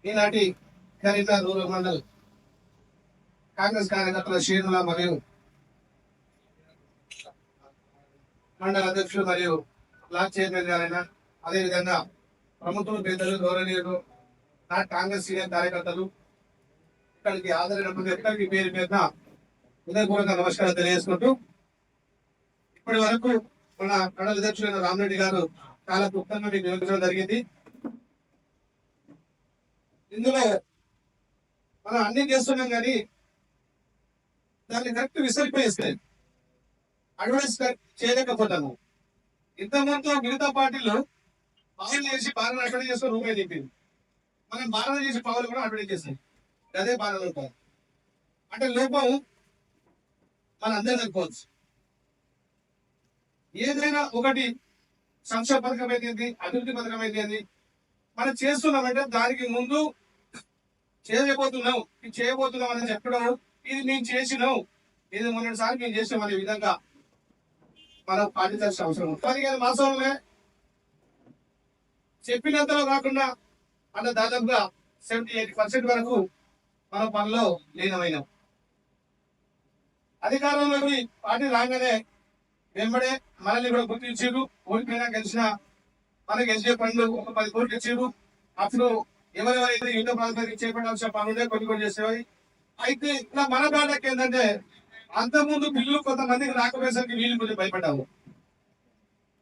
ఈనాటి కరీంనగర్ రూరల్ మండల్ కాంగ్రెస్ కార్యకర్తల శ్రేణుల మరియు మండల అధ్యక్షులు మరియు బ్లాక్ చైర్మన్ గారైన అదేవిధంగా ప్రభుత్వం పెద్దలు గౌరవనీయులు నా కాంగ్రెస్ సీనియర్ కార్యకర్తలు ఇక్కడికి హాజరైనప్పుడు ఎక్కడికి పేరు పేరున హృదయపూర్వక నమస్కారం తెలియజేసుకుంటూ ఇప్పటి వరకు మన మండల అధ్యక్షులైన రామరెడ్డి గారు చాలా క్లుప్తంగా మీకు వివరించడం జరిగింది. ఇందులో మనం అన్ని చేస్తున్నాం కానీ దాన్ని కరెక్ట్ విసరిపోయేస్తాయి, అడ్వర్టైజ్ చేయలేకపోతాము. ఇంతకుముందు మిగతా పార్టీలు పావులు చేసి బాగా అడ్వర్టైజ్ చేస్తూ రూపాయి చెప్పింది, మనం బాగా చేసి పావులు కూడా అడ్వర్టైజ్ చేస్తాం. అదే బాగా లోపం అంటే లోపం మన అందరూ అనుకోవచ్చు. ఏదైనా ఒకటి సంక్షేమ పథకం అయితే అభివృద్ధి పథకం అయితే మనం చేస్తున్నామంటే దానికి ముందు చేయబోతున్నాం అని చెప్పడం, ఇది మేము చేసినాం, ఇది మొన్నటిసారి మేము చేసినాం అనే విధంగా మనం పాటించాల్సిన అవసరం ఉంది. 15 మాసంలోనే చెప్పినంతలో కాకుండా అన్న దాదాపుగా 78% వరకు మన పనిలో లీనమైనాం. అధికారంలోకి పార్టీ రాగానే వెంబడే మనల్ని కూడా గుర్తించారు. ఓడిపోయినా గెలిచినా మనకి ఎస్డే పనులు ఒక 10 కోట్లు ఇచ్చారు. అప్పుడు ఎవరెవరైతే యుద్ధ ప్రాంతానికి చేపట్టాల్సిన పనులే కొన్ని చేసేవి. అయితే ఇట్లా మన బాటకి ఏంటంటే అంతకుముందు బిల్లు కొంతమందికి రాకపోయేసరికి వీళ్ళు కొంచెం భయపడ్డాము.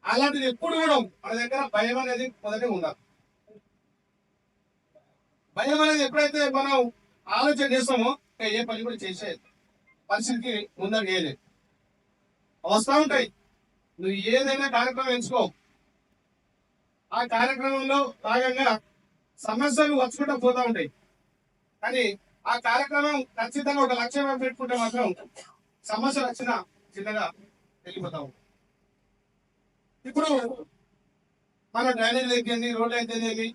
అలాంటిది ఎప్పుడు కూడా మన దగ్గర భయం అనేది మొదటి ఉండాలి. భయం అనేది ఎప్పుడైతే మనం ఆలోచన చేస్తామో ఏ పని కూడా చేసే పరిస్థితికి ముందర వేయలేదు. వస్తూ ఉంటాయి, నువ్వు ఏదైనా కార్యక్రమం ఎంచుకో, ఆ కార్యక్రమంలో భాగంగా సమస్యలు వచ్చుకుంటూ పోతా ఉంటాయి. కానీ ఆ కార్యక్రమం ఖచ్చితంగా ఒక లక్ష్యం పెట్టుకుంటే మాత్రం సమస్యలు వచ్చిన చిన్నగా వెళ్ళిపోతా ఉంటాయి. ఇప్పుడు మన డ్రైనేజ్ అయితేనేమి, రోడ్లు అయితేనేమి,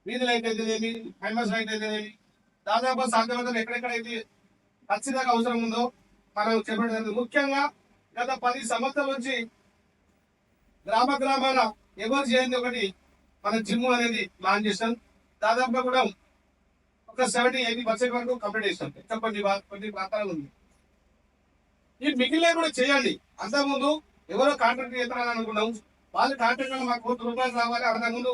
వీధులు అయితేనేమి, హైమస్ లైట్ అయితేనేమి, దాదాపు సాధ్యమైనంత ఎక్కడెక్కడైతే ఖచ్చితంగా అవసరం ఉందో మనం చెప్పడం. ముఖ్యంగా గత 10 సంవత్సరాల నుంచి గ్రామాల ఎవరు చేయండి ఒకటి మన జిమ్ అనేది ప్లాన్ చేస్తాం. దాదాపుగా కూడా ఒక 70-80% వరకు కంప్లీట్ చేస్తాం. ఇంకా కొన్ని ప్రాంతాలు ఉంది. ఈ మిగిలిన కూడా చేయండి. అంతకుముందు ఎవరో కాంట్రాక్ట్ చేస్తారని అనుకున్నాం, వాళ్ళు కాంట్రాక్ట్ మాకు ₹1 రావాలి. అంతకుముందు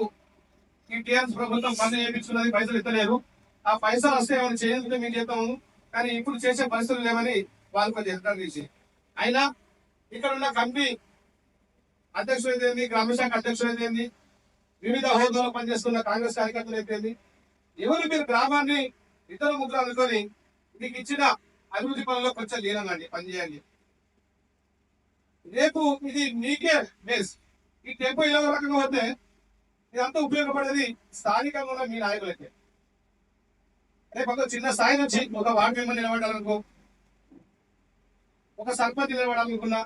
ఈ టీఆర్ఎస్ ప్రభుత్వం పనులు చేయించున్నది, పైసలు ఇస్తలేరు. ఆ పైసలు వస్తే ఏమైనా చేయాలంటే మేము చేస్తాము, కానీ ఇప్పుడు చేసే పరిస్థితులు లేవని వాళ్ళు కొంచెం ఎదురు తీసి. అయినా ఇక్కడ ఉన్న కమిటీ అధ్యక్షులు అయితేంది, గ్రామశాఖ అధ్యక్షులు అయితేంది, వివిధ హోదాలో పనిచేస్తున్న కాంగ్రెస్ కార్యకర్తలు అయితేంది, ఎవరు మీరు గ్రామాన్ని ఇతర ముద్ర అనుకొని మీకు ఇచ్చిన అభివృద్ధి పనుల్లో కొంచెం లీనండి, పనిచేయండి. రేపు ఇది మీకే బేస్. ఈ టెంపో ఇలా రకంగా పోతే ఇదంతా ఉపయోగపడేది స్థానికంగా ఉన్న మీ నాయకులకే. రేపు ఒక చిన్న స్థాయి నుంచి ఒక వార్డు మెంబర్ నిలబడాలనుకో, ఒక సర్పంచ్ నిలబడాలనుకున్నా,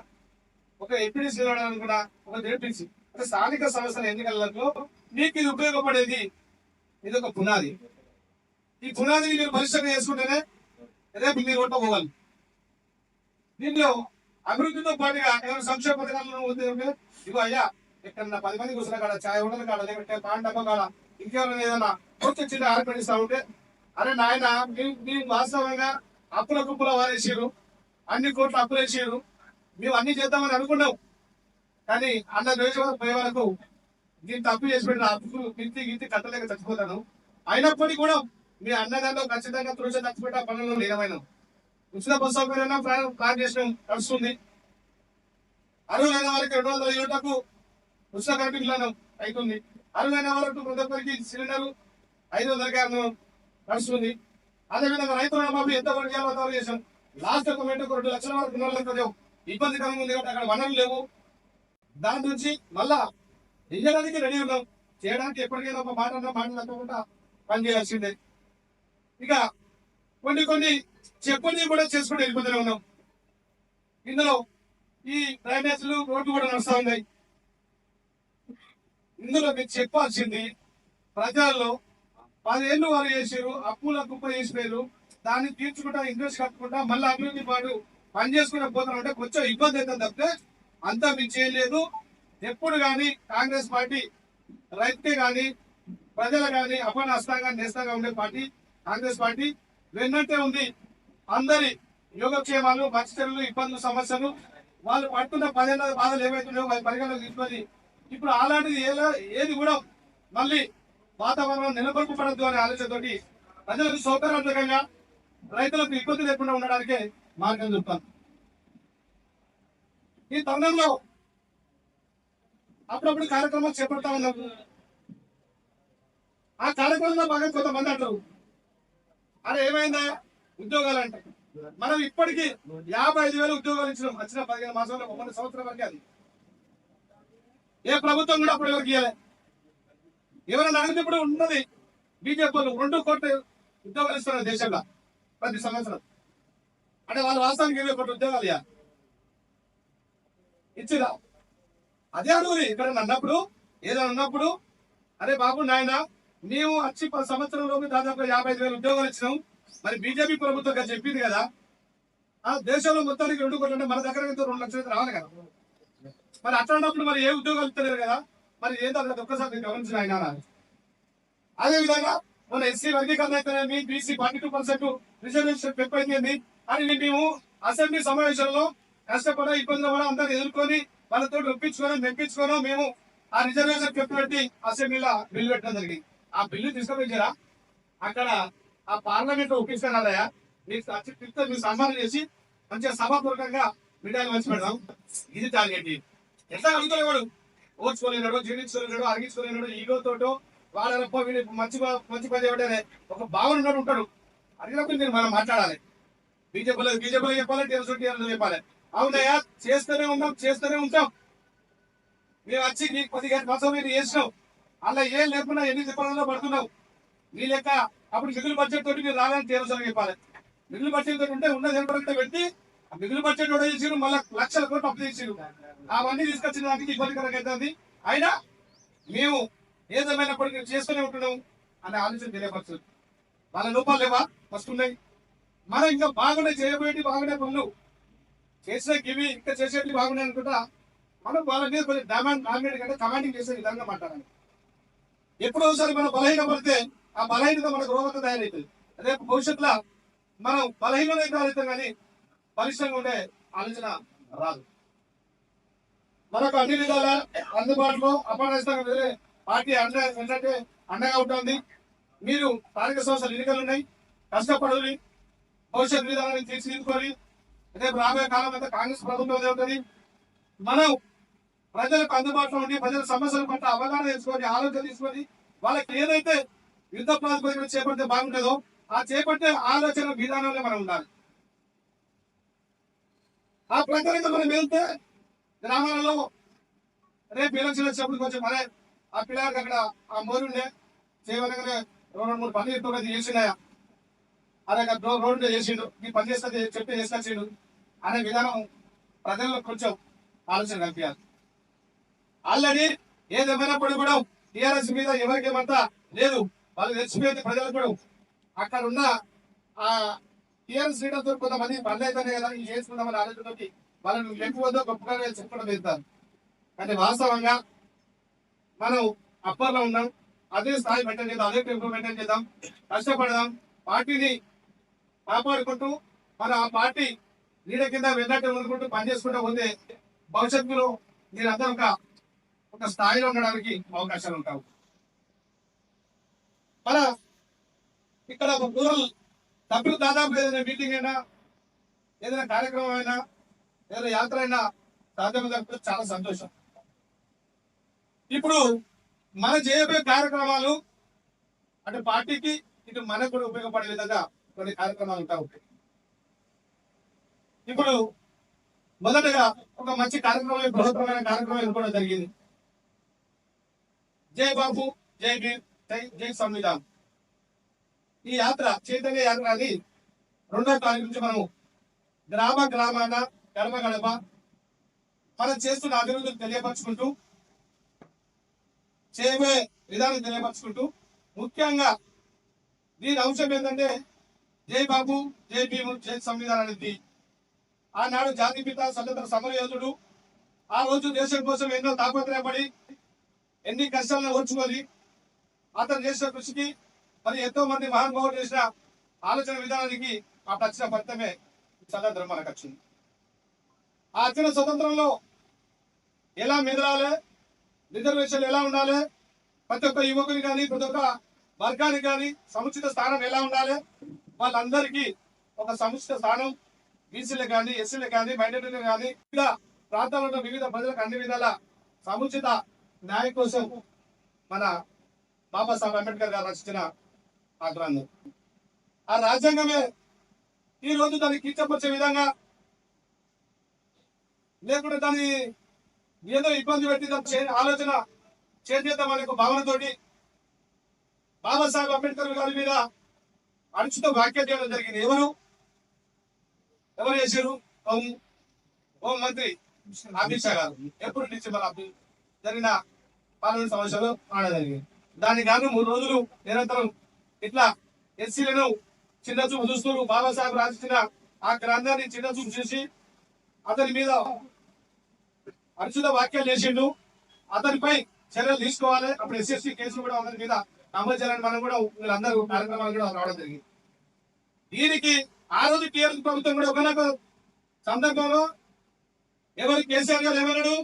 ఒక ఎంపీడీసీ నిలబడాలనుకున్నా, ఒక జెడ్పీసీ, అంటే స్థానిక సంస్థల ఎన్నికలలో మీకు ఇది ఉపయోగపడేది. ఇది ఒక పునాది. ఈ పునాదిని మీరు పరిశ్రమ చేసుకుంటేనే రేపు మీరు ఓట పోవాలి. దీనిలో అభివృద్ధితో పాటుగా ఏమైనా సంక్షేమ పథకాలను ఇగో అయ్యా ఎక్కడన్నా 10 మంది కూర్చున్న కాడ, ఛాయ్ ఉండదు కాడ, లేకపోతే పాన్ డబ్బా కాడ, ఇంకెవరైనా ఏదైనా కొంచెం చిన్న ఆర్పడిస్తా ఉంటే, అరే నాయన మేము వాస్తవంగా అప్పుల కుప్పుల వారేసారు, అన్ని కోట్లు అప్పులు వేసారు, మేము అన్ని చేద్దామని అనుకున్నాం. కానీ అన్న నియోజకవర్గం పోయే వరకు దీన్ని తప్పు చేసి పెట్టిన అప్పుకు గిత్తి కట్టలేక చచ్చిపోతాను. అయినప్పటికీ కూడా మీ అన్నదాంట్లో ఖచ్చితంగా తులసి చచ్చిపెట్టే పనులు లీనమైన ఉచిత బస్సు సౌకర్యం ప్లాన్ చేసిన నడుస్తుంది. అర్హులైన వారికి 200 యూనిట్లకు ఉచిత కరెంటు బిల్లు అవుతుంది. అర్హులైన వరకు ప్రతి ఒక్కరికి సిలిండర్ 500 నడుస్తుంది. అదేవిధంగా రైతు రుణమాఫీ ఎంత వరకు చేయాలో చేశాం. లాస్ట్ ఒక 2 లక్షల వరకు ఇబ్బందికరంగా ఉంది కాబట్టి అక్కడ వనరులు లేవు. దాని నుంచి మళ్ళా ఇయ్యడానికి రెడీ ఉన్నాం, చేయడానికి ఎప్పటికైనా ఒక మాటలు తప్పకుండా పనిచేయాల్సిందే. ఇక కొన్ని చెప్పుని కూడా చేసుకుంటూ వెళ్ళిపోతూనే ఉన్నాం. ఇందులో ఈ డ్రైనేజీలు, రోడ్లు కూడా నడుస్తూ ఉన్నాయి. ఇందులో మీరు చెప్పాల్సింది, ప్రజల్లో 10 ఏళ్ళు వారు చేసారు, అప్పుల కుప్ప చేసిపోయారు, దాన్ని తీర్చుకుంటా ఇంట్రెస్ట్ కట్టుకుంటా మళ్ళీ అభివృద్ధి పాటు పని చేసుకుంటూ పోతారంటే కొంచెం ఇబ్బంది అవుతుంది తప్పితే అంతా మీకు చేయలేదు. ఎప్పుడు కానీ కాంగ్రెస్ పార్టీ రైతుకే కానీ ప్రజలు కానీ అపనష్టంగా నేస్తంగా ఉండే పార్టీ కాంగ్రెస్ పార్టీ వెన్నట్టే ఉంది. అందరి యోగక్షేమాలు, మంచి చెడులు, ఇబ్బందులు, సమస్యలు, వాళ్ళు పడుతున్న పదేళ్ళ బాధలు ఏవైతున్నాయో వారి పరిగణలోకి తీసుకొని ఇప్పుడు అలాంటిది ఏది కూడా మళ్ళీ వాతావరణం నిలబడుకోపడద్దు అనే ఆలోచనతోటి ప్రజలకు సౌకర్యవంతంగా, రైతులకు ఇబ్బంది లేకుండా ఉండడానికే మార్గం చూపుతాను. ఈ తరుణంలో అప్పుడప్పుడు కార్యక్రమాలు చేపడతా ఉన్నాము. ఆ కార్యక్రమంలో బాగా కొంతమంది అంటారు, అరే ఏమైందా ఉద్యోగాలు అంటారు. మనం ఇప్పటికీ 55,000 ఉద్యోగాలు ఇచ్చినాం. వచ్చిన 15 మాసంలో 1 సంవత్సరం వరకే. అది ఏ ప్రభుత్వం కూడా అప్పుడు ఎవరికి ఇవ్వలే. ఎవరైనా అడిగితే ఇప్పుడు ఉన్నది బీజేపీ వాళ్ళు 2 కోట్ల ఉద్యోగాలు ఇస్తున్నారు దేశంలో ప్రతి సంవత్సరం. అంటే వాళ్ళు వాస్తవానికి 20 కోట్ల ఉద్యోగాలు ఇచ్చిరా. అదే అడుగుది ఇక్కడ అన్నప్పుడు, ఏదైనా ఉన్నప్పుడు, అరే బాబు నాయన మేము వచ్చి 10 సంవత్సరంలోకి దాదాపు 55,000 ఉద్యోగాలు ఇచ్చినాం. మరి బీజేపీ ప్రభుత్వం చెప్పింది కదా ఆ దేశంలో మొత్తానికి 2 కోట్లు అంటే మన దగ్గర 2 లక్షలు రావాలి కదా. మరి అట్లాంటప్పుడు మరి ఏ ఉద్యోగాలు ఇస్తలేరు కదా. మరి ఏదో ఒక్కసారి గమనించిన ఆయన. అదేవిధంగా మన ఎస్సీ వర్గీకరణ అయితేనేమి, బీసీ 42% రిజర్వేషన్ పెంపైంది అని మేము అసెంబ్లీ సమావేశంలో కష్టపడ ఇబ్బందులు కూడా అందరూ ఎదుర్కొని వాళ్ళతో మెప్పించుకోవడం మేము ఆ రిజర్వేషన్ పెట్టి అసెంబ్లీలో బిల్లు పెట్టడం జరిగింది. ఆ బిల్లు తీసుకొచ్చారా అక్కడ ఆ పార్లమెంట్ లో ఒప్పించుకున్నారయా మీకు సన్మానం చేసి మంచిగా సభాపూర్వకంగా మీడియాలు మంచి పెడదాం. ఇది టార్గెట్. ఎట్లా అడుగుతలేవాడు, ఓర్చుకోలేనాడు, జీర్ణించుకోలేనాడు, అరిగించుకోలేనాడు, ఈగోతోటో వాళ్ళ వీడు మంచి పని చేయబట్టే ఒక భావన ఉంటాడు. అడిగినప్పుడు మీరు మనం మాట్లాడాలి. బీజేపీలో చెప్పాలి, టీఆర్ఎస్ చెప్పాలి. అవునయ్యా చేస్తూనే ఉంటాం. మేము వచ్చి నీకు 15 సంవత్సరాలు మీరు చేసినావు. అలా ఏం లేకుండా ఎన్ని చెప్పడంలో పడుతున్నావు. నీ లెక్క అప్పుడు మిగులు బడ్జెట్ తోటి మీరు రాలని టీఆర్ఎస్ చెప్పాలి. మిగులు బడ్జెట్ తోటి ఉంటే ఉన్నది ఏర్పడంతో పెట్టి ఆ మిగులు బడ్జెట్ కూడా చేసిరు, మళ్ళీ లక్షల కోట్లు అప్పు చేసిరు. అవన్నీ తీసుకొచ్చిన దానికి ఇబ్బందికరంగా అవుతుంది. అయినా మేము ఏదేమైనప్పటికీ చేస్తూనే ఉంటున్నాం అనే ఆలోచన తెలియపరుస్తుంది. వాళ్ళ లోపాలు లేవా వస్తున్నాయి. మనం ఇంకా బాగుండే చేయబోయేటి బాగుండే పనులు చేసిన గివి ఇంకా చేసేవి బాగున్నాయి అనుకుంటా మనం వాళ్ళ మీద కొంచెం డామినేట్ కంటే కమాండింగ్ చేసే విధంగా మాట్లాడాలి. ఎప్పుడో ఒకసారి మనం బలహీన పడితే ఆ బలహీనత మనకు రోగంగా తయారవుతుంది. రేపు భవిష్యత్తులో మనం బలహీనత తయారవుతాం కానీ బలిష్టంగా ఉండే ఆలోచన రాదు. మనకు అన్ని విధాల అందుబాటులో అపరాధితంగా వేరే పార్టీ ఏంటంటే అండగా ఉంటుంది. మీరు స్థానిక సంస్థలు ఎన్నికలు ఉన్నాయి, కష్టపడాలి, భవిష్యత్ విధానాన్ని తీర్చిదిద్దుకొని రేపు రాబోయే కాలం అంతా కాంగ్రెస్ ప్రభుత్వం ఉంటుంది. మనం ప్రజలకు అందుబాటులో ఉండి ప్రజల సమస్యల పట్ల అవగాహన తెలుసుకొని ఆలోచన తీసుకొని వాళ్ళకి ఏదైతే యుద్ధ ప్రాతిపదికన చేపడితే బాగుంటుందో ఆ చేపట్టే ఆలోచన విధానంలో మనం ఉండాలి. ఆ ప్రకారంగా మనం వెళ్తే గ్రామాలలో రేపు ఎలక్షన్ వచ్చినప్పుడు కొంచెం మరే ఆ పిల్లలకి అక్కడ ఆ మోరుండే చేయవనగానే 2-3 పనులు ఎక్కువగా చేసినాయా, అదే రోడ్డు చేసిండు, ఈ పని చేస్తే చెప్తే చేసుకొచ్చిండు అనే విధానం ప్రజల్లో కొంచెం ఆలోచన కల్పించాలి. ఆల్రెడీ ఏదేమైనప్పుడు కూడా టీఆర్ఎస్ మీద ఎవరికేమంతా లేదు, వాళ్ళు తెచ్చిపోయింది ప్రజలకు కూడా. అక్కడ ఉన్న ఆ టీఆర్ఎస్ లీడర్తో కొంతమంది పనులు అయితేనే కదా ఇది చేసుకుందామని ఆలోచనతోటి వాళ్ళని ఎక్కువదో గొప్పగా చెప్పడం వెళ్తారు. కానీ వాస్తవంగా మనం అప్పర్లో ఉన్నాం, అదే స్థాయి మెయింటైన్ చేద్దాం, అదే టెంపో మెయింటైన్ చేద్దాం, కష్టపడదాం, పార్టీని కాపాడుకుంటూ మన ఆ పార్టీ నీడ కింద వెళ్ళట్టు అనుకుంటూ పనిచేసుకుంటూ పోతే భవిష్యత్తులో మీరందరూ ఒక స్థాయిలో ఉండడానికి అవకాశాలు ఉంటావు. మన ఇక్కడ ఒక రూరల్ సభ్యులు దాదాపు ఏదైనా మీటింగ్ అయినా ఏదైనా కార్యక్రమం అయినా ఏదైనా యాత్ర అయినా సాధ్యమైతే చాలా సంతోషం. ఇప్పుడు మన చేయబోయే కార్యక్రమాలు అంటే పార్టీకి ఇటు మనకు కూడా ఉపయోగపడే విధంగా కొన్ని కార్యక్రమాలు ఉంటాయి. ఇప్పుడు మొదటగా ఒక మంచి కార్యక్రమం, బృహత్తరమైన కార్యక్రమం ఎన్నుకోవడం జరిగింది. జై బాబు, జై భీమ్, జై సంవిధాన్. ఈ యాత్ర చైతన్య యాత్ర అని 2వ తారీఖు నుంచి మనం గ్రామాన గడప మనం చేస్తున్న అభివృద్ధిని తెలియపరచుకుంటూ చేయబోయే విధానం తెలియపరచుకుంటూ ముఖ్యంగా దీని అంశం ఏంటంటే జై బాబు, జై భీము, జై సంవిధానం అనేది. ఆనాడు జాతిపిత స్వతంత్ర సమరయోధుడు ఆ రోజు దేశం కోసం ఎన్నో తాపత్రయపడి ఎన్ని కష్టాలను ఓర్చుకొని అతను చేసిన కృషికి మరి ఎంతో మంది మహానుభావులు చేసిన ఆలోచన విధానానికి అప్పుడు వచ్చిన ఫలితమే స్వతంత్రం మనకు వచ్చింది. ఆ వచ్చిన స్వతంత్రంలో ఎలా మెదలాలి, రిజర్వేషన్లు ఎలా ఉండాలి, ప్రతి ఒక్క యువకుని కానీ ప్రతి ఒక్క వర్గానికి కానీ సముచిత స్థానం ఎలా ఉండాలి, వాళ్ళందరికీ ఒక సముచిత స్థానం బీసీలకు కానీ ఎస్సీలకు కానీ మైనారిటీలకు కానీ వివిధ ప్రాంతాల్లో వివిధ ప్రజలకు అన్ని విధాల సముచిత న్యాయం కోసం మన బాబాసాహెబ్ అంబేద్కర్ గారు రచించిన ఆ గ్రంథం, ఆ రాజ్యాంగమే ఈ రోజు దాన్ని కించపరిచే విధంగా లేకుంటే దాన్ని ఏదో ఇబ్బంది పెట్టి ఆలోచన చేద్దాం అనే భావనతోటి బాబాసాహెబ్ అంబేద్కర్ గారి మీద అనుచిత వ్యాఖ్య చేయడం జరిగింది. ఎవరు చేశారు? హోం మంత్రి అమిత్ షా గారు ఎప్పటి నుంచి మన జరిగిన పార్లమెంట్ సమావేశంలో ఆడడం జరిగింది. దానికి గాను 3 రోజులు నిరంతరం ఇట్లా ఎస్సీలను చిన్న చూపు చూస్తూ బాబాసాహెబ్ రాసిన ఆ గ్రంథాన్ని చిన్న చూపు చూసి అతని మీద అనుచిత వ్యాఖ్యలు చేసిండు. అతనిపై చర్యలు తీసుకోవాలి. అప్పుడు ఎస్ఎస్సీ కేసులు కూడా అతని మీద అమలు చేయాలని మనం కూడా వీళ్ళందరూ కార్యక్రమాలు కూడా రావడం జరిగింది. దీనికి ఆ రోజు టీఆర్ఎస్ ప్రభుత్వం కూడా ఒకనొక సందర్భంలో ఎవరు కేసీఆర్ గారు ఏమన్నాడు,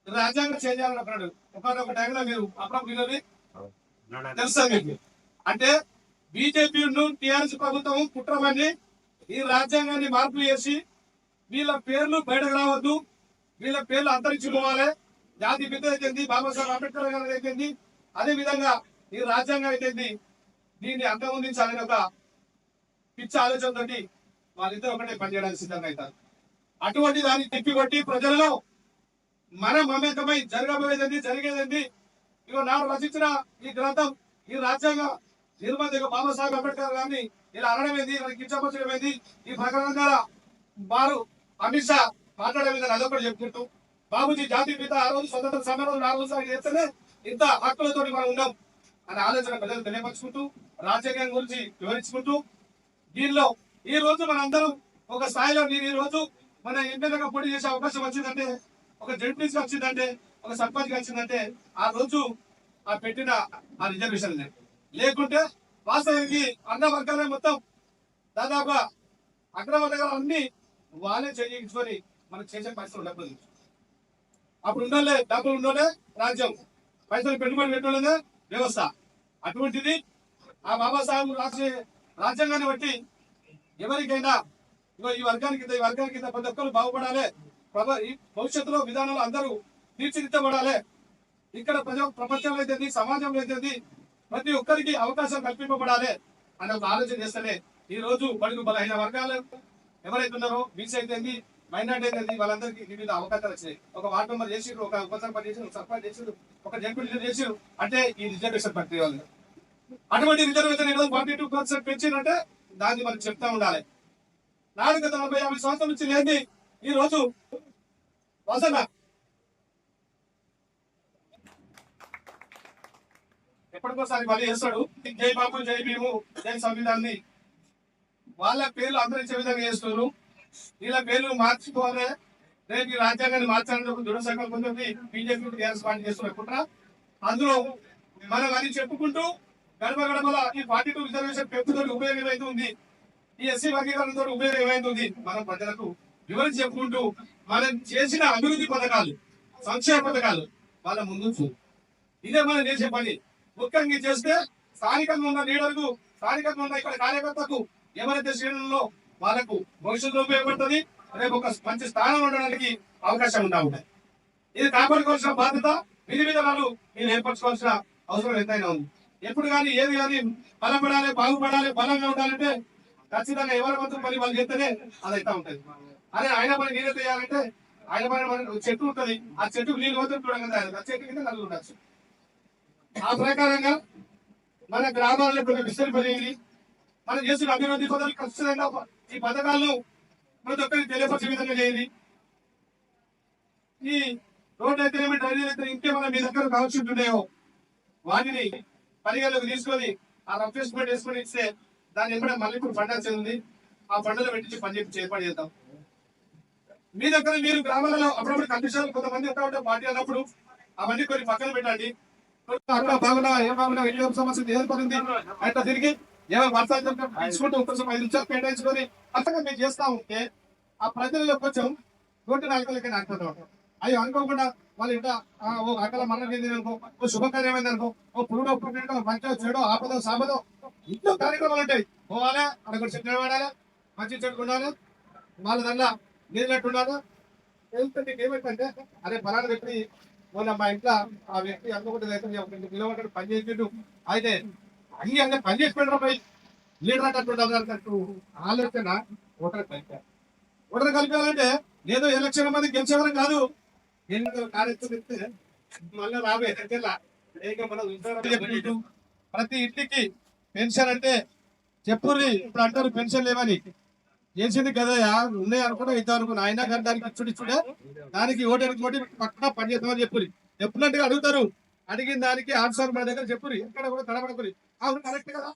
రాజ్యాంగం చేంజ్ చేయాలని అన్నాడు. ఒకనొక టైంలో మీరు అప్పుడు తెలుసా మీకు? అంటే బీజేపీ టీఆర్ఎస్ ప్రభుత్వం కుట్రమని ఈ రాజ్యాంగాన్ని మార్పు చేసి వీళ్ళ పేర్లు బయటకు రావద్దు, వీళ్ళ పేర్లు అంతరించిపోవాలి, జాతి పిత అయితేంది, బాబాసాహెబ్ అంబేద్కర్ గారు అయితేంది, అదే విధంగా ఈ రాజ్యాంగం అయితేంది, దీన్ని అంతమొందించాలని ఒక పిచ్చ ఆలోచనతో వాళ్ళిద్దరు ఒకటే పనిచేయడానికి సిద్ధంగా అవుతారు. అటువంటి దాన్ని తిప్పికొట్టి ప్రజలలో మనం మమేకమై జరగబోయేది జరిగేది ఇగో నాడు రచించిన ఈ గ్రంథం, ఈ రాజ్యాంగ నిర్మాత బాబాసాహెబ్ అంబేద్కర్ గారిని ఇలా అనడమేంది, కించపరచడమేంది, ఈ ప్రకారంగా వారు అమిత్ షా మాట్లాడే విధానం అదొకటి చెప్పుకుంటూ బాబుజీ జాతి పిత ఆ రోజు స్వతంత్ర సమరంలో ఆ రోజు చేస్తేనే ఇంత హక్కులతో మనం ఉన్నాం అనే ఆలోచన ప్రజలు తెలియపరుచుకుంటూ రాజ్యాంగం గురించి వివరించుకుంటూ దీనిలో ఈ రోజు మనందరం ఒక స్థాయిలో నేను ఈ రోజు మన ఎమ్మెల్యేగా పోటీ చేసే అవకాశం వచ్చిందంటే, ఒక జడ్పీసీ వచ్చిందంటే, ఒక సర్పంచ్ వచ్చిందంటే ఆ రోజు ఆ పెట్టిన ఆ రిజర్వేషన్ లేకుంటే వాస్తవానికి అన్న వర్గాలే మొత్తం దాదాపు అగ్రవర్గాలు అన్ని వాళ్ళే చేయించుకొని మనకు చేసే పరిస్థితి ఉండకూడదు. అప్పుడు ఉండాలే డబ్బులు ఉండాలే రాజ్యం, పైసలు పెట్టుబడి పెట్టాలనే వ్యవస్థ. అటువంటిది ఆ బాబాసాహెబ్ రాసే రాజ్యాంగాన్ని బట్టి ఎవరికైనా ఇగో ఈ వర్గానికి ఈ వర్గానికి ప్రతి ఒక్కరు బాగుపడాలి, ఈ భవిష్యత్తులో విధానాలు అందరూ తీర్చిదిద్దబడాలి, ఇక్కడ ప్రపంచంలో అయితే సమాజంలో అయితే ప్రతి ఒక్కరికి అవకాశం కల్పింపబడాలి అనే ఒక ఆలోచన చేస్తేనే ఈ రోజు బడుగు బలహీన వర్గాలు ఎవరైతే ఉన్నారో బీసీ అయితే మైనార్టీ అయితే వాళ్ళందరికీ వివిధ అవకాశాలు వచ్చినాయి. ఒక వార్డు మెంబర్ చేసిరు, ఒక ఉప సర్పంచ్ చేసిరు, ఒక సర్పంచ్ చేసిరు, ఒక జడ్పీ చేసిరు. అంటే ఈ రిజర్వేషన్ ప్రక్రియ వల్ల అటువంటి రిజర్వేషన్ 42% పెంచిందంటే దాన్ని మనం చెప్తా ఉండాలి. నాడు గత 40-50 సంవత్సరాల నుంచి లేని ఈ రోజు వసన ఎప్పటికోసారి మళ్ళీ చేస్తాడు. జై బాబు, జై భీము, జై సంవిధాన్ని వాళ్ళ పేర్లు అందరించే విధంగా చేస్తున్నారు. వీళ్ళ పేర్లు మార్చుకోవాలి, రేపు ఈ రాజ్యాంగాన్ని మార్చాలని దృఢ సంకల్పంతో బీజేపీ టీఆర్ఎస్ పార్టీ చేస్తున్న కుట్ర. అందులో మనం అని చెప్పుకుంటూ గడప గడపల ఈ 42 రిజర్వేషన్ పెంపుతో ఉపయోగం ఏమైతుంది, ఈ ఎస్సీ వర్గీకరణతో ఉపయోగం ఏమైతుంది మనం ప్రజలకు వివరించి చెప్పుకుంటూ మనం చేసిన అభివృద్ధి పథకాలు, సంక్షేమ పథకాలు వాళ్ళ ముందు ఇదే మనం చేసే పని. ముఖ్యంగా చేస్తే స్థానికంగా ఉన్న లీడర్కు, స్థానికంగా ఉన్న ఇక్కడ కార్యకర్తకు ఎవరైతే శ్రేణుల్లో వాళ్ళకు భవిష్యత్తులో ఉపయోగపడుతుంది, రేపు ఒక మంచి స్థానంలో ఉండడానికి అవకాశం ఉంటాయి. ఇది కాపాడుకోవాల్సిన బాధ్యత, విధి విధానాలు మీరు ఏర్పరచుకోవాల్సిన అవసరం ఎంతైనా ఉంది. ఎప్పుడు కానీ ఏది కానీ బలపడాలి, బాగుపడాలి, బలంగా ఉండాలంటే ఖచ్చితంగా ఎవరి వంతు పని వాళ్ళు చేస్తేనే అది అయితే ఉంటుంది. అదే ఆయన పని నీళ్ళు చేయాలంటే ఆయన పని చెట్టు ఉంటుంది, ఆ చెట్టుకు నీళ్ళు పోతే చూడండి, ఆ చెట్టు కింద నల్లు ఉండొచ్చు. ఆ ప్రకారంగా మన గ్రామాల్లో కొన్ని విస్తరింపజేయాలి. మనం చేస్తున్న అభివృద్ధి పథకాలు ఖచ్చితంగా ఈ పథకాలను ప్రతి ఒక్కరికి తెలియపరిచే విధంగా చేయాలి. ఈ రోడ్డు అయితేనేమి, డ్రైనేజ్ అయితే ఇంకేమైనా మీ దగ్గర కావాల్సింటున్నాయో వాటిని పరిగణలోకి తీసుకొని ఆ రిప్లేస్మెంట్ వేసుకొని ఇస్తే దాన్ని ఎప్పుడైనా మళ్ళీ ఇప్పుడు ఫండ్ వచ్చింది, ఆ ఫండ్లో పెట్టించి పని ఏర్పాటు చేద్దాం. మీ దగ్గర మీరు గ్రామాలలో అప్పుడప్పుడు కండిషన్లు కొంతమంది ఉంటా పార్టీ అన్నప్పుడు అవన్నీ కొన్ని పక్కన పెట్టండి. అక్కడ బాగున్నావా ఏం బాగున్నావా ఇంట్లో సమస్య ఏర్పడింది అట్లా తిరిగి ఏమైనా వర్షాలు తీసుకుంటూ కొంచెం 5 నిమిషాలు కేటాయించుకొని అట్లా మీరు చేస్తా ఉంటే ఆ ప్రజల్లో కొంచెం గొంటు నాలుకలకి నాటుతారు. అవి అనుకోకుండా వాళ్ళు ఇంట ఓ అక్కడ మరణం చెందింది అనుకో, ఓ శుభకార్యమైంది అనుకో, ఓ పురుడో పుట్టినో మంచో చెడో ఆపదో సాపదో ఇంట్లో కార్యక్రమాలు ఉంటాయి. పోవాలా అక్కడ చెట్టు వాడాలా మంచి చెట్టు ఉండాలి వాళ్ళ దాంట్లో నీళ్ళట్టు ఉండాలి. వెళ్తే ఏమిటంటే అరే పలానా వ్యక్తి మొన్న మా ఇంట్లో ఆ వ్యక్తి అనుకుంటుంది అయితే కిలోమీటర్ పని చేసిండు అయితే అన్ని అన్నీ పని చేసి పెట్టడం పోయి లీడర్ అన్నట్టు ఆలోచన ఓటర్ కలిపారు. ఓటర్ కలిపాలంటే ఏదో ఎలక్షన్ మంది గెలిచేవారం కాదు. ఎన్నికల కార్యక్రమం ఇస్తే మళ్ళీ రాబోయే ప్రతి ఇంటికి పెన్షన్ అంటే చెప్పుర్రి ఇప్పుడు అంటారు పెన్షన్ లేవని చేసింది కదయా ఉన్నాయి అనుకుంటా ఇద్దాం అనుకున్నా అయినా కానీ దానికి ఇచ్చుడే దానికి ఓటేకి ఓటి పక్కన పని చేద్దామని చెప్పురి చెప్పినట్టుగా అడుగుతారు. అడిగిన దానికి ఆన్సర్ మన దగ్గర చెప్పురి ఎక్కడ కూడా తడబడకురి అవును కరెక్ట్ కదా.